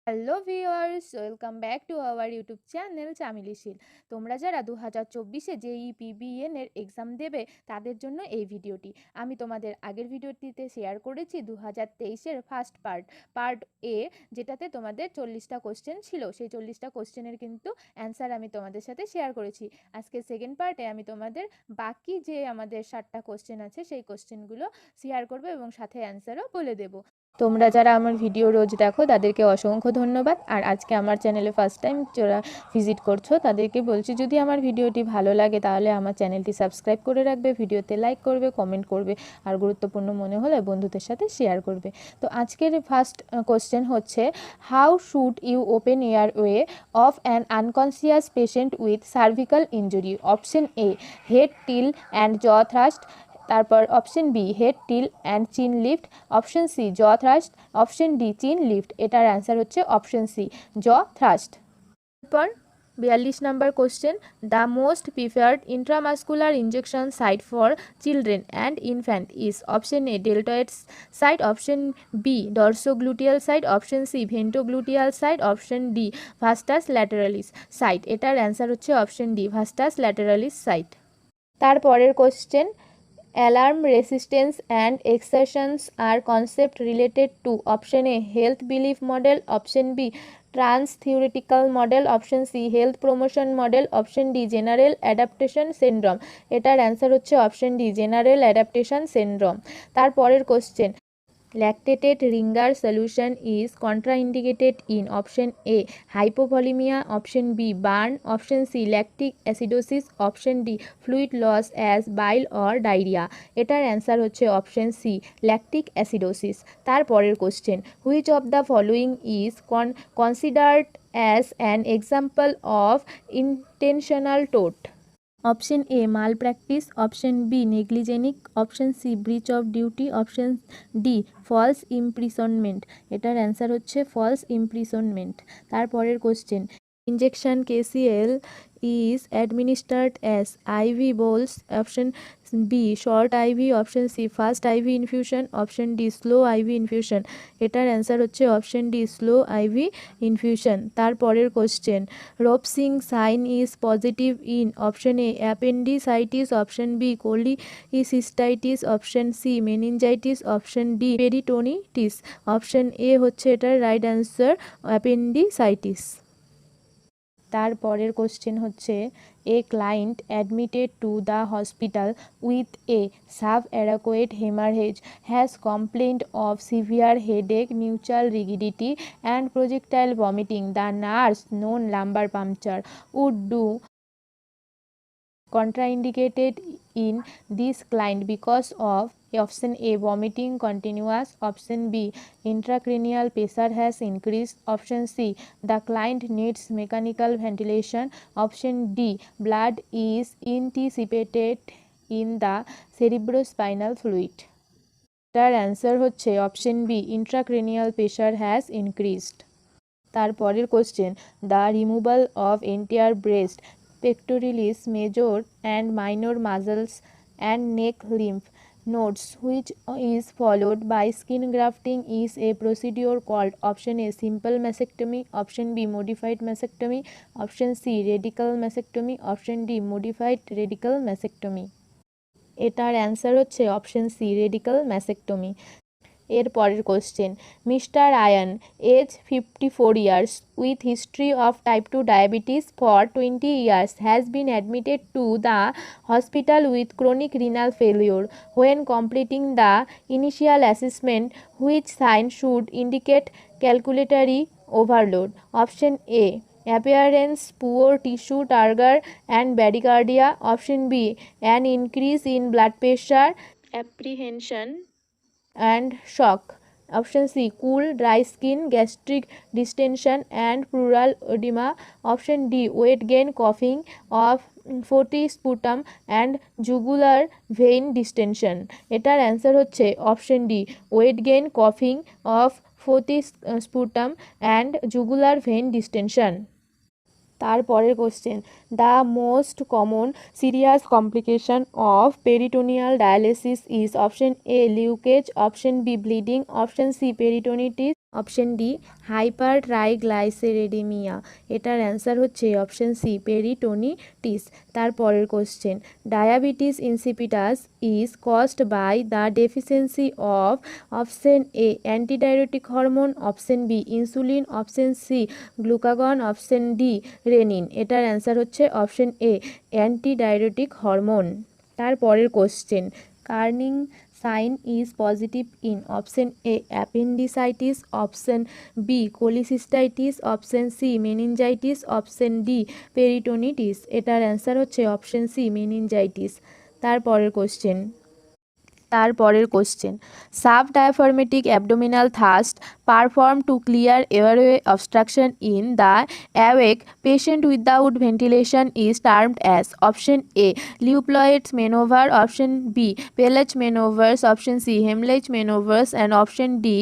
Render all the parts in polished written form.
Hello viewers, welcome back to our YouTube channel Chamili Sheel. তোমরা যারা 2024-এ জেই PBN এর এক্সাম দেবে তাদের জন্য এই ভিডিওটি। আমি তোমাদের আগের ভিডিওটিতে শেয়ার করেছি 2023-এর ফার্স্ট পার্ট এ, যেটাতে তোমাদের 40টা কোশ্চেন ছিল। সেই 40টা কোশ্চেনের কিন্তু অ্যান্সার আমি তোমাদের সাথে শেয়ার করেছি। আজকে সেকেন্ড পার্টে আমি তোমাদের বাকি যে আমাদের 7টা কোশ্চেন আছে সেই কোশ্চেনগুলো শেয়ার করবো এবং সাথে অ্যান্সারও বলে দেবো। তোমরা যারা আমার ভিডিও রোজ দেখো তাদেরকে অসংখ্য ধন্যবাদ। আর আজকে আমার চ্যানেলে ফার্স্ট টাইম যারা ভিজিট করছো তাদেরকে বলছি, যদি আমার ভিডিওটি ভালো লাগে তাহলে আমার চ্যানেলটি সাবস্ক্রাইব করে রাখবে, ভিডিওতে লাইক করবে, কমেন্ট করবে, আর গুরুত্বপূর্ণ মনে হলে বন্ধুদের সাথে শেয়ার করবে। তো আজকের ফার্স্ট কোশ্চেন হচ্ছে, how should you open airway of an unconscious patient with cervical injury? Option A, head tilt and jaw thrust. তারপর option B, head tilt and chin lift. Option C, jaw thrust. Option D, chin lift. এটার answer হচ্ছে option C, jaw thrust. এরপর 42 number question, the most preferred intramuscular injection site for children and infant is? Option A, deltoid site. Option B, ডরসোগ্লুটিয়াল site. Option C, ventrogluteal site. Option D, vastus lateralis site. এটার answer হচ্ছে option D, vastus lateralis site. তারপরের question, alarm resistance and exertions are concept related to? option A, health belief model. option B, trans theoretical model. option C, health promotion model. option D, general adaptation syndrome. এটার answer হচ্ছে option D, general adaptation syndrome. তারপরের question, lactated ringer solution is contraindicated in? option A, hypovolemia. option B, burn. option C, lactic acidosis. option D, fluid loss as bile or diarrhea. এটার answer হচ্ছে option C, lactic acidosis. তারপরের question, which of the following is considered as an example of intentional টোট? Option A, malpractice. Option B, negligence. Option C, breach of duty. Option D, false imprisonment. এটার answer হচ্ছে false imprisonment. তারপরের question, injection KCL is administered as IV bolus? option B, short IV. option C, fast IV infusion. option D, slow IV infusion. এটার answer হচ্ছে option D, slow IV infusion. তারপরের question, Rovsing sign is positive in? Option A, appendicitis. Option B, cholecystitis. Option C, meningitis. Option D, peritonitis. Option A হচ্ছে এটার right answer, appendicitis. তারপরের question হচ্ছে, a client admitted to the hospital with a sub adequate hemorrhage has complaint of severe headache, nuchal rigidity and projectile vomiting. The nurse known lumbar puncture would do contraindicated in this client because of? option A, vomiting continuous. option B, intracranial pressure has increased. option C, the client needs mechanical ventilation. option D, blood is anticipated in the cerebrospinal fluid. তার answer হচ্ছে option B, intracranial pressure has increased. তারপরের question, the removal of entire breast, pectoralis major and minor muscles and neck lymph nodes, which is followed by skin grafting, is a procedure called? option A, simple mastectomy. option B, modified mastectomy. option C, radical mastectomy. option D, modified radical mastectomy. এটার answer হচ্ছে option C, radical mastectomy. এর পরের question, mister Ayan, age 54 years, with history of type 2 diabetes for 20 years, has been admitted to the hospital with chronic renal failure. When completing the initial assessment, which sign should indicate circulatory overload? Option A, appearance poor tissue turgor and bradycardia. option B, an increase in blood pressure, apprehension and shock. option C, cool dry skin, gastric distension and pleural edema. option D, weight gain, coughing of 40 sputum and jugular vein distension. এটার answer হচ্ছে option D, weight gain, কফিং of 40 sputum and jugular vein distension. তারপরের question, the most common serious complication of peritoneal dialysis is? Option A, leakage. Option B, bleeding. Option C, peritonitis. Option D hypertriglyceridemia, এটার answer হচ্ছে option C peritonitis. তারপরের question, diabetes insipidus is caused by the deficiency of option A antidiuretic hormone, option B insulin, option C glucagon, option D renin. এটার answer হচ্ছে option A antidiuretic hormone. তারপরের question, Kernig sign is positive in option A appendicitis, option B cholecystitis, option C meningitis, option D peritonitis. এটার answer হচ্ছে option C meningitis. তারপরের question, sub diaphragmatic abdominal thrust perform to clear airway obstruction in the awake patient without ventilation is termed as option A লিউপ্লয়েডস manoeuvre, option B pelech manoeuvres, option C Heimlich manoeuvres and option D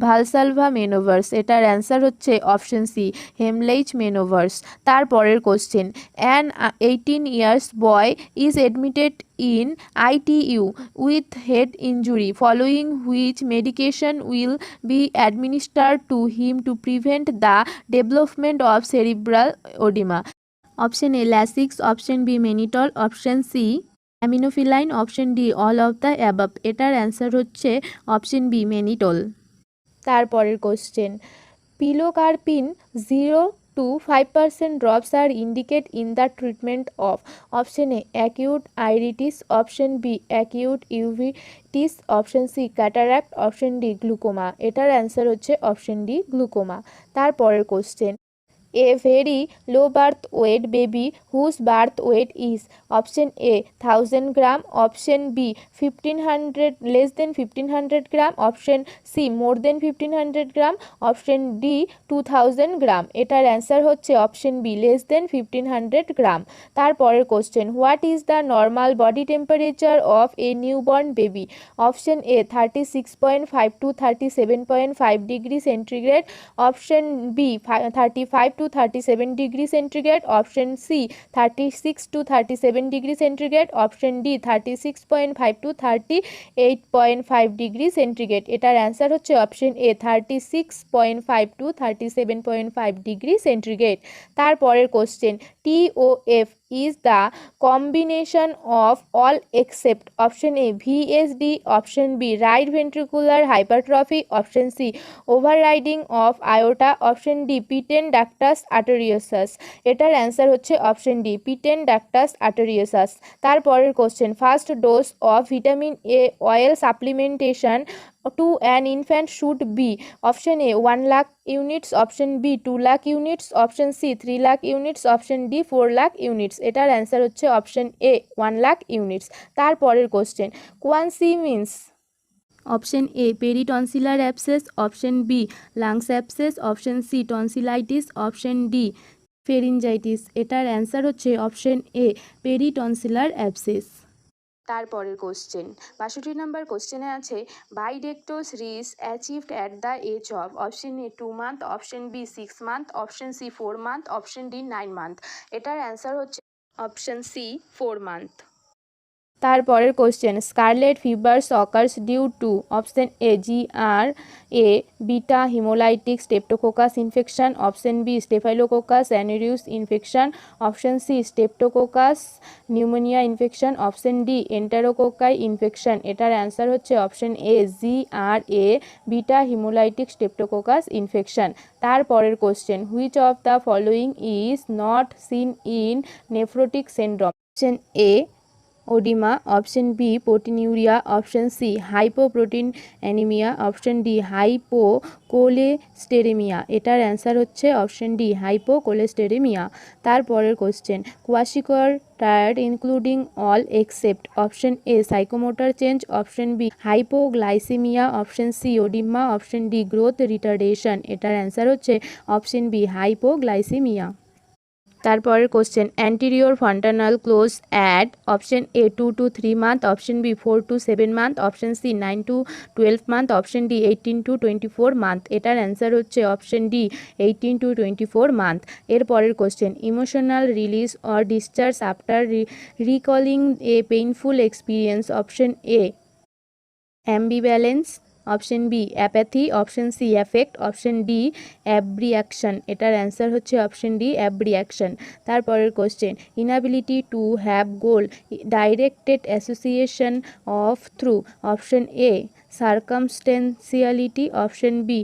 Valsalva ম্যানোভার্স। এটার answer হচ্ছে option C Heimlich ম্যানোভার্স। তারপরের question, an 18 years boy is admitted in ITU with head injury, following which medication will be administered to him to prevent the development of cerebral edema? Option A Lasix, option B Mannitol, option C aminophylline, option D all of the above. এটার answer হচ্ছে option B mannitol. তারপরের question, pilocarpine 0 to 5% drops are indicated in the treatment of option A acute iritis, option B acute uveitis, option C cataract, option D glaucoma। এটার answer হচ্ছে option D glaucoma. তারপরের question, a very low birth weight baby whose birth weight is option A 1000 gram, option B 1500 less than 1500 gram, option C more than 1500 gram, option D 2000 gram। এটার answer হচ্ছে option B less than 1500 gram. তারপরের question, what is the normal body temperature of a newborn baby? Option A 36.5 to 37.5 degree centigrade, option B 35 to 37 degree centigrade, option C 36 to 37 degree centigrade, option D 36.5 to 38.5 degree centigrade. এটার answer হচ্ছে option A 36.5 to 37.5 degree centigrade. তারপরের question, TOF is the combination of all except option A VSD, option B right ventricular hypertrophy, option C overriding of aorta, option D patent ductus arteriosus। এটার answer হচ্ছে option D patent ductus arteriosus। তারপরের question, first dose of vitamin A oil supplementation to an infant should be option A 1 lakh units, option B 2 lakh units, option C 3 lakh units, option D 4 lakh units। এটার answer হচ্ছে option A 1 lakh units। তারপরের question, quinsy means option A peritonsillar abscess, option B lungs abscess, option C tonsillitis, option D pharyngitis. এটার answer হচ্ছে option A peritonsillar abscess. তারপরের question, 62 number কোশ্চেনে আছে বাইডেক্টোস রিস achieved at the age of option A 2 month, option B 6 month, option C 4 month, option D 9 month। এটার answer হচ্ছে option C 4 month। তারপরের question, scarlet fever occurs due to option A GR A beta haemolytic streptococcus infection, option B staphylococcus aureus infection, option C streptococcus pneumoniae infection, option D enterococci infection. এটার answer হচ্ছে option A GR A beta haemolytic streptococcus infection. তারপরের question, which of the following is not seen in nephrotic syndrome? Option A oedema, option B proteinuria, option C hypoproteinaemia, option D hypocholesterolaemia. এটার answer হচ্ছে option D hypocholesterolaemia. তারপরের question, kwashiorkor tired including all except option A psychomotor change, option B hypoglycaemia, option C oedema, option D growth retardation. এটার answer হচ্ছে option B hypoglycaemia. তারপরের question, anterior fontanelle close at option A 2 to 3 month, option B 4 to 7 month, option C 9 to 12 month, option D 18 to 24 month। এটার answer হচ্ছে option D 18 to 24 month। এরপরের question, emotional release or discharge after recalling a painful experience, option A ambivalence, option B apathy, option C affect, option D abreaction. এটার answer হচ্ছে option D abreaction. তারপরের question, inability to have goal directed association of through, option A circumstantiality, option B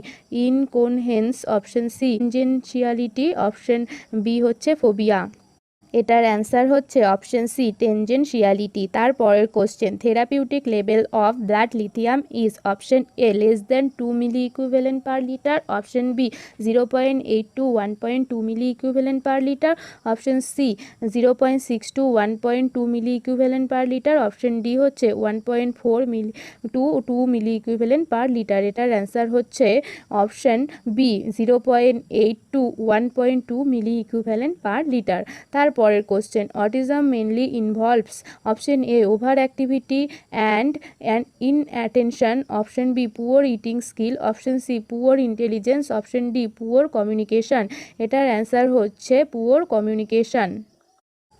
incoherence, option C tangentiality, option B হচ্ছে phobia. এটার answer হচ্ছে option C tangentiality. তারপরের question, therapeutic level of blood lithium is, option A less than 2 milliequivalent per litre, option B 0.8 to 1.2 milliequivalent per litre, option C 0.6 to 1.2 milliequivalent per litre, option D হচ্ছে 1.4 milli to 2 milliequivalent per litre. এটার answer হচ্ছে option B 0.8 to 1.2 milliequivalent per litre. তারপরের question, autism mainly involves, option A over activity and inattention, option B poor eating skill, option C poor intelligence, option D poor communication. এটার answer হচ্ছে poor communication.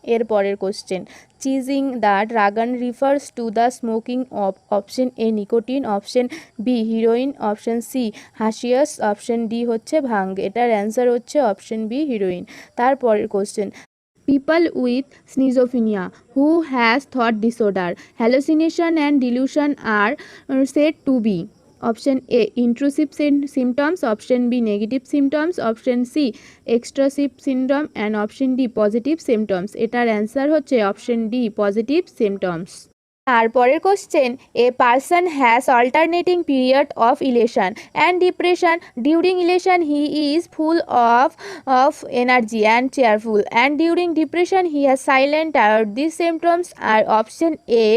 এরপরের question, chasing the dragon refers to the smoking of, option A nicotine, option B heroin, option C hashish, option D হচ্ছে ভাং। এটার answer হচ্ছে option B heroin. তারপরের question, people with schizophrenia who has thought disorder, hallucination and delusion are said to be, option A intrusive symptoms, option B negative symptoms, option C extrusive syndrome and option D positive symptoms। এটার answer হচ্ছে option D positive symptoms. তারপরের question, a person has alternating period of elation and depression, during elation he is full of energy and cheerful, and during depression he has silent tired. This symptoms are option A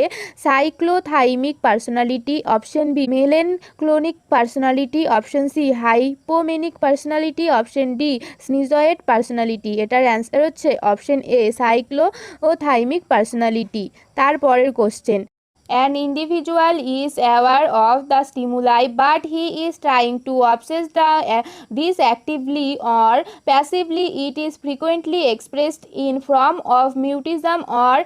cyclothymic personality, option B melancholic personality, option C hypomanic personality, option D schizoid personality. এটার answer হচ্ছে option A cyclothymic personality. তারপরের question, an individual is aware of the stimuli but he is trying to obsess this actively or passively. It is frequently expressed in form of mutism or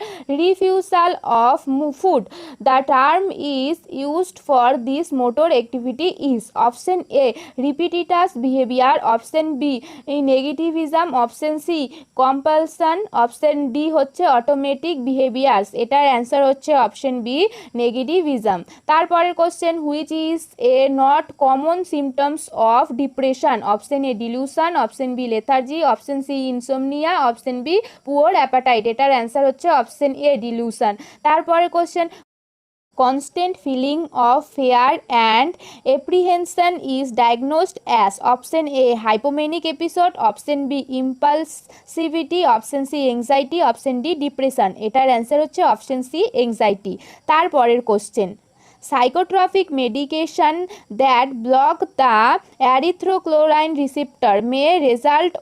refusal of food. The term is used for this motor activity is, option A repetitious behavior, option B negativism, option C compulsion, option D হচ্ছে automatic behaviors। এটার answer হচ্ছে option B negativism. তারপরের question, which is a not common symptoms of depression, option A delusion, option B lethargy, option C insomnia, option B poor appetite. এটার answer হচ্ছে option A delusion. তারপরের question, constant feeling of fear and apprehension is diagnosed as, option A hypomanic episode, option B impulsivity, option C anxiety, option D depression। এটার answer হচ্ছে option C anxiety। তারপরের question, psychotropic medication that block the erythrochlorine receptor may result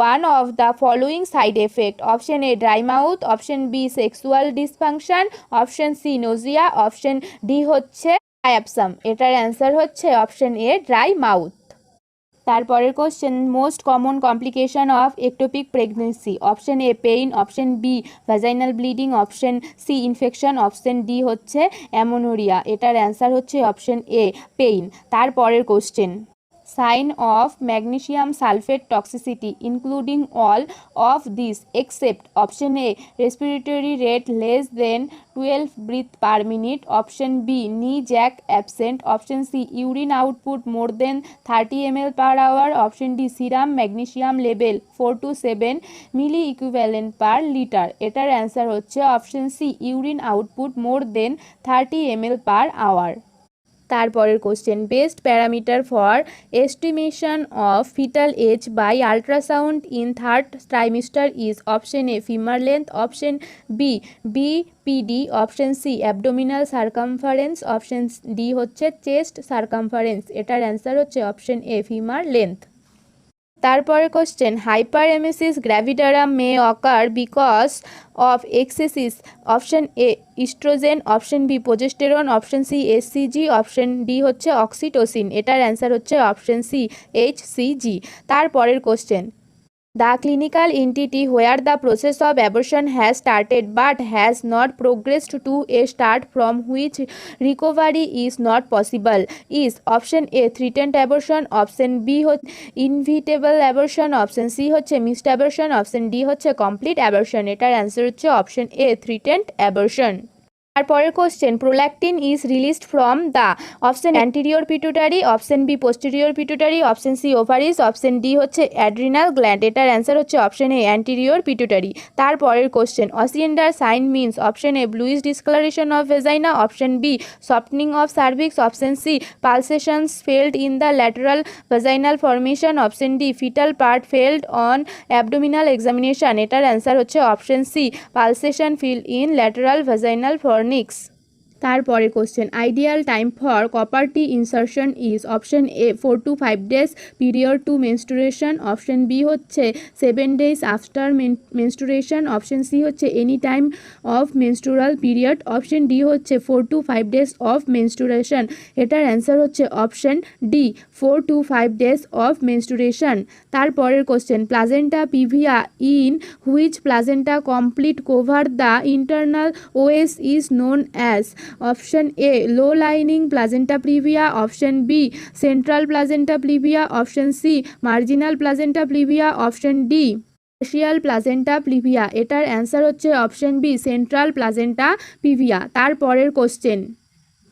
one of the following side effect, option A dry mouth, option B sexual dysfunction, option C nausea, option D হচ্ছে diapsum। এটার answer হচ্ছে option A dry mouth. তারপরের question, most common complication of ectopic pregnancy, option A pain, option B vaginal bleeding, option C infection, option D হচ্ছে amenorrhoea. এটার answer হচ্ছে option A pain. তারপরের question, sign of magnesium sulfate toxicity including all of these except, option A respiratory rate less than 12 breath per minute, option B knee jack absent, option C urine output more than 30 ml per hour, option D serum magnesium level 4 to 7 milli equivalent per liter। এটার answer হচ্ছে option C urine output more than 30 ml per hour। তারপরের question, best parameter for estimation of foetal age by ultrasound in third trimester is, option A femur length, option B BPD, option C abdominal circumference, option D হচ্ছে chest circumference. এটার answer হচ্ছে option A femur length. তারপরে question, hyperemesis gravidarum may occur because of excess, option A oestrogen, option B progesterone, option C SCG, option D হচ্ছে oxytocin. এটার answer হচ্ছে option C HCG. তারপরের question, The clinical entity where the process of abortion has started but has not progressed to a start from which recovery is not possible is option A threatened abortion, option B inevitable abortion, option C হচ্ছে missed abortion, option D হচ্ছে complete abortion। এটার answer হচ্ছে option A threatened abortion। তারপরের question, prolactin is released from the option anterior pituitary, option B posterior pituitary, option C ovaries, option D হচ্ছে adrenal gland. এটার answer হচ্ছে option A anterior pituitary. তারপরের question, Osiander sign means option A bluish discolouration of vagina, option B softening of cervix, option C pulsations felt in the lateral vaginal formation, option D foetal part felt on abdominal examination. এটার answer হচ্ছে option C pulsation feel in lateral vaginal fornix. তারপরে question, ideal time for copper T insertion is option A 4 to 5 days period to menstruation, option B হচ্ছে 7 days after menstruation, option C হচ্ছে any time of menstrual period, option D হচ্ছে 4 to 5 days of menstruation. এটার answer হচ্ছে option D 4 to 5 days of menstruation. তারপরের question, placenta praevia in which placenta complete cover the internal os is known as option A low lining placenta praevia, option B central placenta praevia, option C marginal placenta praevia, option D partial placenta praevia. এটার answer হচ্ছে option B central placenta praevia. তারপরের question,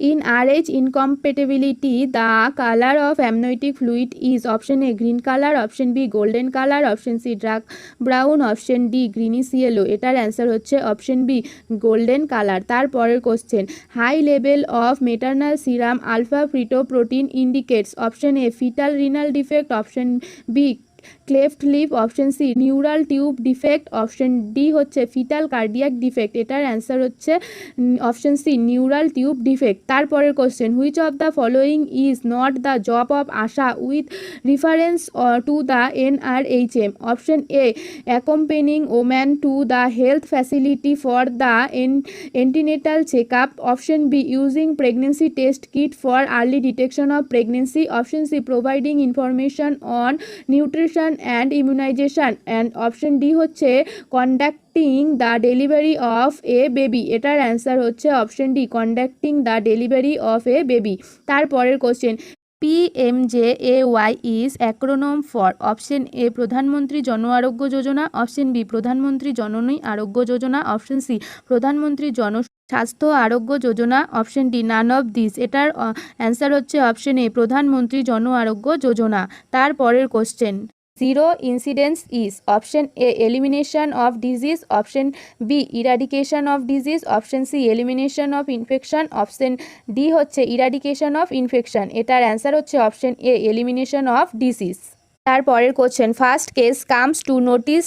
in RH incompatibility the color of amniotic fluid is option A green color, option B golden color, option C dark brown, option D greenish yellow। এটার answer হচ্ছে option B golden colour. তারপরের question, high level of maternal serum alpha fetoprotein indicates option A foetal renal defect, option B cleft lip, option C neural tube defect, option D হচ্ছে foetal cardiac defect. এটার answer হচ্ছে option C neural tube defect. তারপরের question, which of the following is not the job of ASHA with reference to the NRHM, option A accompanying woman to the health facility for the antenatal check up, option B using pregnancy test kit for early detection of pregnancy, option C providing information on nutrition and immunisation, and option D হচ্ছে conducting the delivery of a baby. এটার answer হচ্ছে option D conducting the delivery of a baby. তারপরের question, PMJAY is acronym for option A প্রধানমন্ত্রী Jan Arogya Yojana, option B প্রধানমন্ত্রী জননী আরোগ্য Yojana, option C প্রধানমন্ত্রী Jan Swasthya Arogya Yojana, option D none of this. এটার answer হচ্ছে অপশন এ প্রধানমন্ত্রী জন আরোগ্য যোজনা। তারপরের question, zero incidence is option A elimination of disease, option B eradication of disease, option C elimination of infection, option D হচ্ছে eradication of infection. এটার answer হচ্ছে option A elimination of disease. তারপরের question, first case comes to notice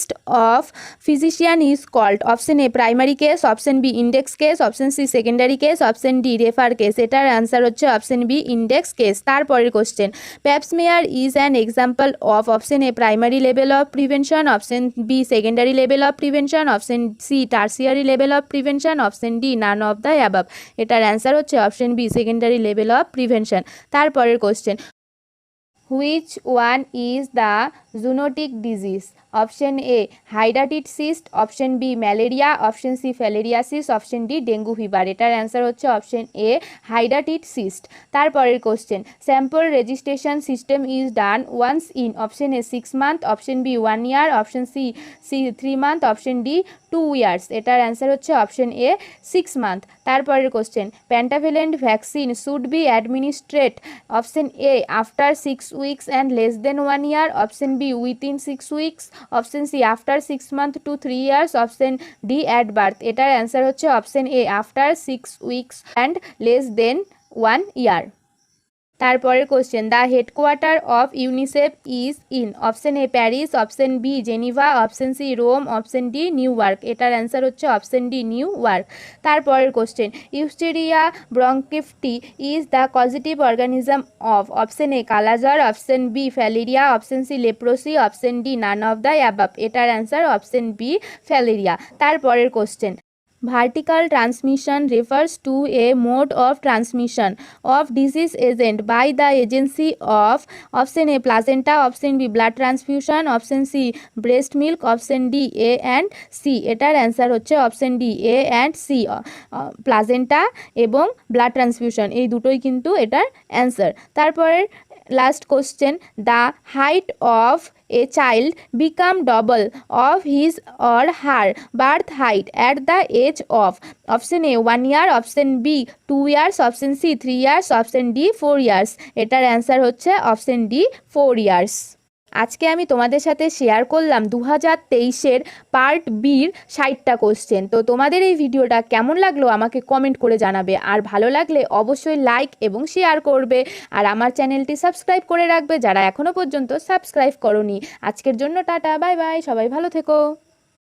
of physician is called option A primary case, option B index case, option C secondary case, option D refer case. এটার answer হচ্ছে option B index case. তারপরের question, Pap smear is an example of option A primary level of prevention, option B secondary level of prevention, option C tertiary level of prevention, option D none of the above. এটার answer হচ্ছে option B secondary level of prevention. তারপরের question, which one is the zoonotic disease? Option A hydatid cyst, option B malaria, option C filariasis, option D dengue fever। এটার answer হচ্ছে option A hydatid cyst। তারপরের question, sample registration system is done once in option A 6 months, option B 1 year, option C 3 months, option D 2 years। এটার answer হচ্ছে option A 6 months। তারপরের question, pentavalent vaccine should be administrate option A after 6 weeks and less than 1 year, option B within 6 weeks, option C after 6 months to 3 years, option D at birth। এটার answer হচ্ছে option A after 6 weeks and less than 1 year। তারপরের question, the headquarter of UNICEF is in option A Paris, option B Geneva, option C Rome, option D New York. এটার answer হচ্ছে option D New York. তারপরের question, Wuchereria bancrofti is the causative organism of option A kalajwar, option B filaria, option C leprosy, option D none of the above. এটার answer option B filaria. তারপরের question, Vertical transmission refers to a mode of transmission of disease agent by the agency of option A placenta, option B blood transfusion, option C breast milk, option D A and C. এটার answer হচ্ছে option D A and C. Placenta এবং blood transfusion এই দুটোই কিন্তু এটার answer. তারপরে last question, the height of a child become double of his or her birth height at the age of option A 1 year, option B 2 years, option C 3 years, option D 4 years. এটার answer হচ্ছে option D 4 years। আজকে আমি তোমাদের সাথে share করলাম 2023-এর part বির 60টা question. তো তোমাদের এই ভিডিওটা কেমন লাগলো আমাকে কমেন্ট করে জানাবে, আর ভালো লাগলে অবশ্যই লাইক এবং শেয়ার করবে, আর আমার চ্যানেলটি সাবস্ক্রাইব করে রাখবে যারা এখনও পর্যন্ত সাবস্ক্রাইব করোনি। আজকের জন্য টাটা, বাই বাই, সবাই ভালো থেকো।